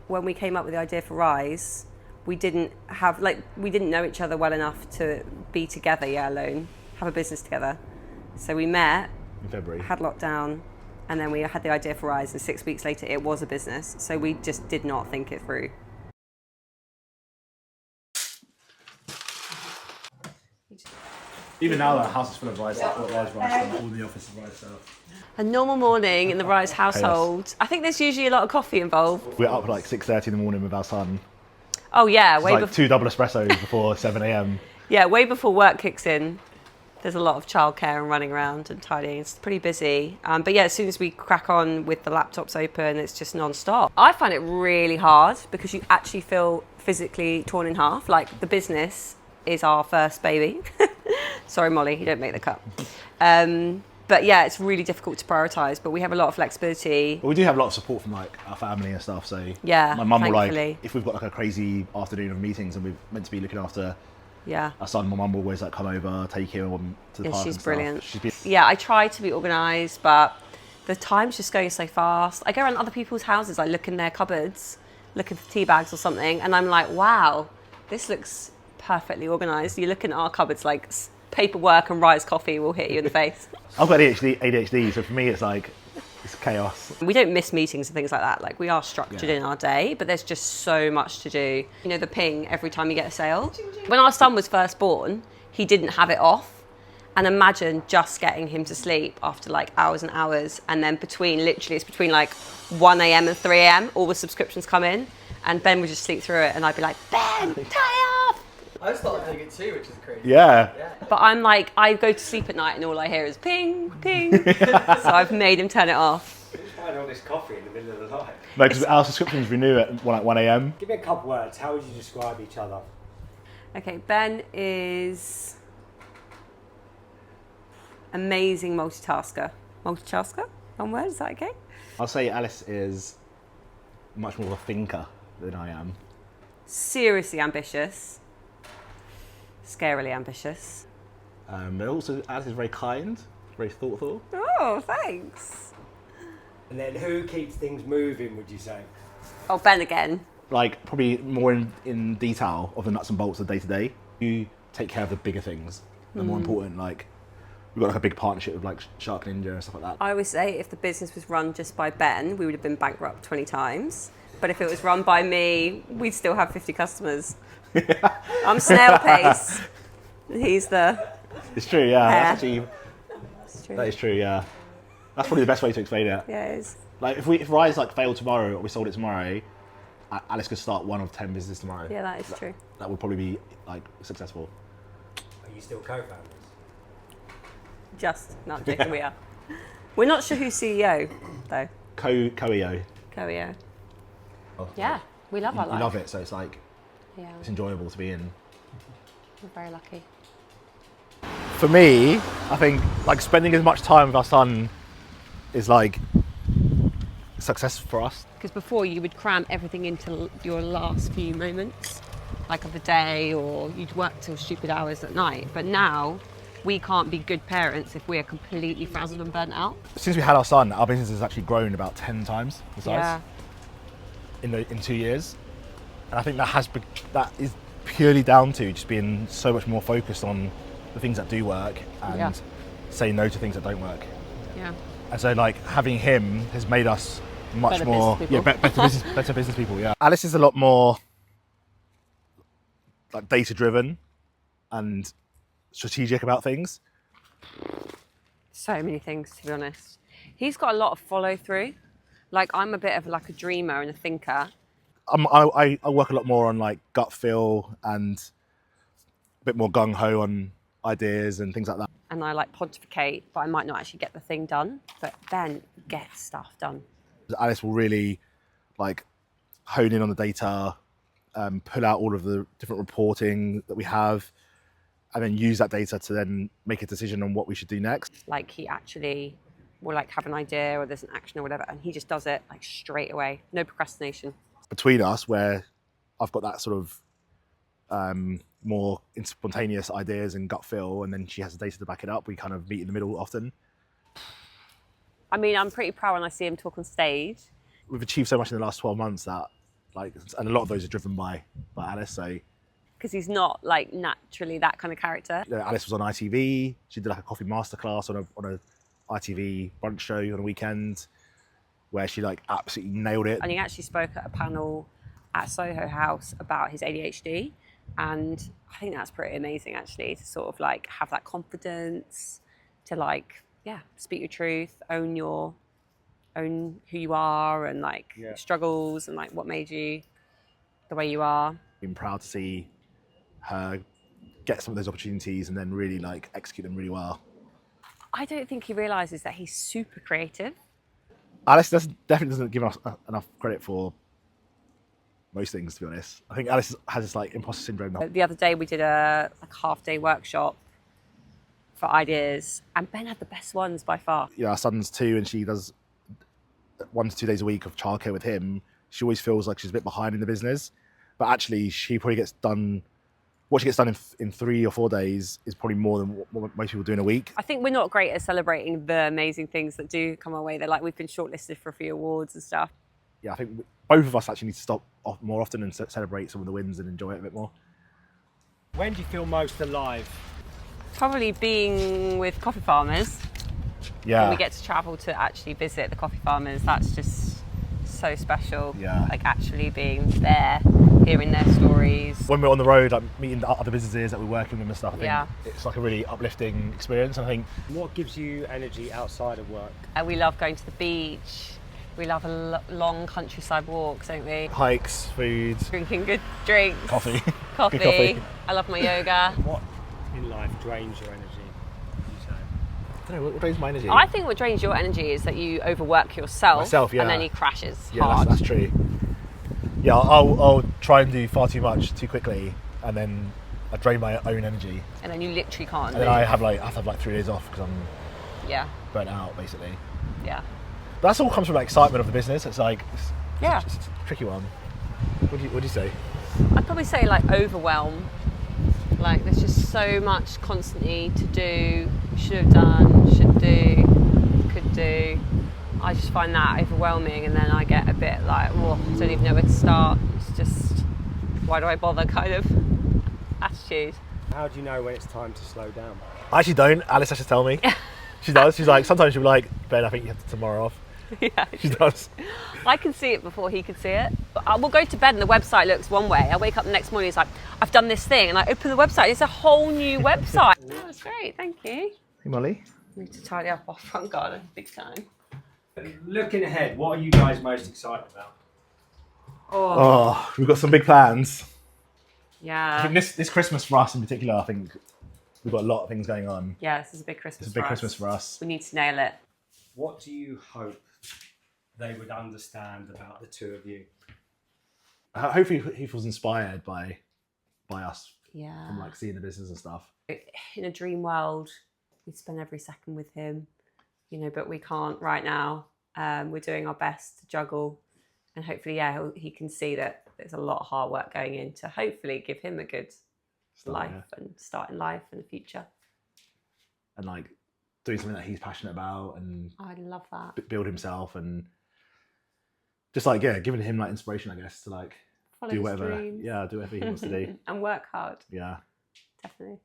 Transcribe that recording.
when we came up with the idea for Rise, we didn't know each other well enough to be together, alone, have a business together. So we met in February, had lockdown, and then we had the idea for Rise, and 6 weeks later it was a business. So we just did not think it through. even now, the house is full of Rise, all the office is Rise set up. A normal morning in the Rise household. I think there's usually a lot of coffee involved. We're up at like 6:30 in the morning with our son. Oh yeah, way like 2 double espressos before 7 a.m. Yeah, way before work kicks in. There's a lot of childcare and running around and tidying. It's pretty busy. But yeah, as soon as we crack on with the laptops open, it's just non-stop. I find it really hard because you actually feel physically torn in half. Like, the business is our first baby. Sorry, Molly, you don't make the cut. But yeah, it's really difficult to prioritise, but we have a lot of flexibility. But we do have a lot of support from like our family and stuff. So yeah, my mum will like, if we've got like a crazy afternoon of meetings and we're meant to be looking after our son, my mum will always like come over, take him to the park. She's brilliant. Yeah, I try to be organised, but the time's just going so fast. I go around other people's houses, I look in their cupboards, looking for tea bags or something, and I'm like, wow, this looks perfectly organised. You look in our cupboards, like paperwork and Rise coffee will hit you in the face. I've got ADHD, so for me it's like, it's chaos. We don't miss meetings and things like that. Like, we are structured in our day, but there's just so much to do. You know, the ping every time you get a sale. When our son was first born, he didn't have it off. And imagine just getting him to sleep after like hours and hours. And then it's between like 1 a.m. and 3 a.m. all the subscriptions come in. And Ben would just sleep through it. And I'd be like, Ben, tie up! I started doing it too, which is crazy. Yeah. But I'm like, I go to sleep at night and all I hear is ping, ping. So I've made him turn it off. Who's buying all this coffee in the middle of the night? No, because our subscriptions renew at 1 a.m. Give me a couple words. How would you describe each other? Okay, Ben is amazing multitasker. Multitasker? One word, is that okay? I'll say Alice is much more of a thinker than I am. Seriously ambitious. Scarily ambitious. But also Alice is very kind, very thoughtful. Oh, thanks. And then who keeps things moving, would you say? Oh, Ben again. Like, probably more in detail of the nuts and bolts of day to day. You take care of the bigger things. The more important, like, we've got like a big partnership with like Shark Ninja and stuff like that. I always say if the business was run just by Ben, we would have been bankrupt 20 times. But if it was run by me, we'd still have 50 customers. I'm snail pace. He's the... It's true, yeah. That's actually, it's true. that is true, yeah. That's probably the best way to explain it. Yeah, it is. Like, if Rise like failed tomorrow or we sold it tomorrow, Alice could start 1 of 10 businesses tomorrow. Yeah, that is true. That would probably be like successful. Are you still co-founders? Just, not joking, we are. We're not sure who's CEO, though. Co-EO. Co-EO. Yeah, we love our life. We love it, so it's like, Yeah, it's enjoyable to be in. we're very lucky. For me, I think like spending as much time with our son is like success for us. Because before you would cram everything into your last few moments, like of the day, or you'd work till stupid hours at night. But now, we can't be good parents if we're completely frazzled and burnt out. Since we had our son, our business has actually grown about 10 times the size Yeah. in 2 years. And I think that is purely down to just being so much more focused on the things that do work and say no to things that don't work. Yeah. And so like having him has made us much Better more business people. better business people, yeah. Alice is a lot more like data driven and strategic about things. So many things, to be honest. He's got a lot of follow through. Like, I'm a bit of like a dreamer and a thinker. I work a lot more on like gut feel and a bit more gung ho on ideas and things like that. And I like pontificate, but I might not actually get the thing done. But Ben gets stuff done. Alice will really like hone in on the data, pull out all of the different reporting that we have, and then use that data to then make a decision on what we should do next. Like, he actually will like have an idea or there's an action or whatever, and he just does it like straight away. No procrastination. Between us, where I've got that sort of more spontaneous ideas and gut feel, and then she has the data to back it up, we kind of meet in the middle often. I mean, I'm pretty proud when I see him talk on stage. We've achieved so much in the last 12 months that like, and a lot of those are driven by Alice. So Because he's not like naturally that kind of character. Alice was on ITV. She did like a coffee masterclass on a ITV brunch show on a weekend, where she like absolutely nailed it. And he actually spoke at a panel at Soho House about his ADHD, and I think that's pretty amazing actually, to sort of like have that confidence to like speak your truth, own who you are, and like struggles, and like what made you the way you are. Been proud to see her get some of those opportunities and then really like execute them really well. I don't think he realizes that he's super creative. Alice definitely doesn't give us enough credit for most things, to be honest. I think Alice has this like imposter syndrome. The other day we did a half-day workshop for ideas, and Ben had the best ones by far. You know, our son's 2 and she does 1 to 2 days a week of childcare with him. She always feels like she's a bit behind in the business, but actually she probably gets done, what she gets done in 3 or 4 days is probably more than what most people do in a week. I think we're not great at celebrating the amazing things that do come our way. They're like, we've been shortlisted for a few awards and stuff. Yeah, I think both of us actually need to stop off more often and celebrate some of the wins and enjoy it a bit more. When do you feel most alive? Probably being with coffee farmers. Yeah. When we get to travel to actually visit the coffee farmers, that's just so special. Yeah. Like actually being there, hearing their stories. When we're on the road, like meeting the other businesses that we're working with and stuff, I think Yeah. it's like a really uplifting experience. I think What gives you energy outside of work? We love going to the beach. We love long countryside walks, don't we? hikes, food, Drinking good drinks. coffee. Coffee. Good coffee. I love my yoga. What in life drains your energy, would you say? I don't know, what drains my energy? I think what drains your energy is that you overwork yourself. Myself, yeah. And then he crashes Yeah, hard. that's true. Yeah, I'll try and do far too much too quickly, and then I drain my own energy, And then you literally can't. and then I have to have like 3 days off because I'm Yeah, burnt out basically. yeah. But that's all comes from like excitement of the business. It's like Yeah. it's a tricky one. What do you say? I'd probably say like overwhelm. Like there's just so much constantly to do, should have done, should do, could do. I just find that overwhelming, and then I get a bit like, oh, I don't even know where to start. It's just, why do I bother kind of attitude. How do you know when it's time to slow down? I actually don't. Alice has to tell me. She does. She's like, sometimes she'll be like, Ben, I think you have tomorrow off. Yeah, She does. I can see it before he could see it. But we'll go to bed and the website looks one way. I wake up the next morning, it's like, I've done this thing, and I open the website, it's a whole new website. Oh, that's great, thank you. Hey, Molly. I need to tidy up our front garden big time. Looking ahead, what are you guys most excited about? Oh, we've got some big plans. I Yeah. think this Christmas for us in particular, I think we've got a lot of things going on. Yeah, this is a big Christmas It's a big for us. Christmas for us. We need to nail it. What do you hope they would understand about the two of you? Hopefully he feels inspired by us Yeah. from like seeing the business and stuff. In a dream world, we'd spend every second with him, you know, but we can't right now. We're doing our best to juggle, and hopefully, he can see that there's a lot of hard work going in to hopefully give him a good life and start in life in the future. And like doing something that he's passionate about and I love that. build himself, and just like giving him like inspiration, I guess, to like Follow do his whatever dreams. do whatever he wants to do. And work hard, Yeah. definitely.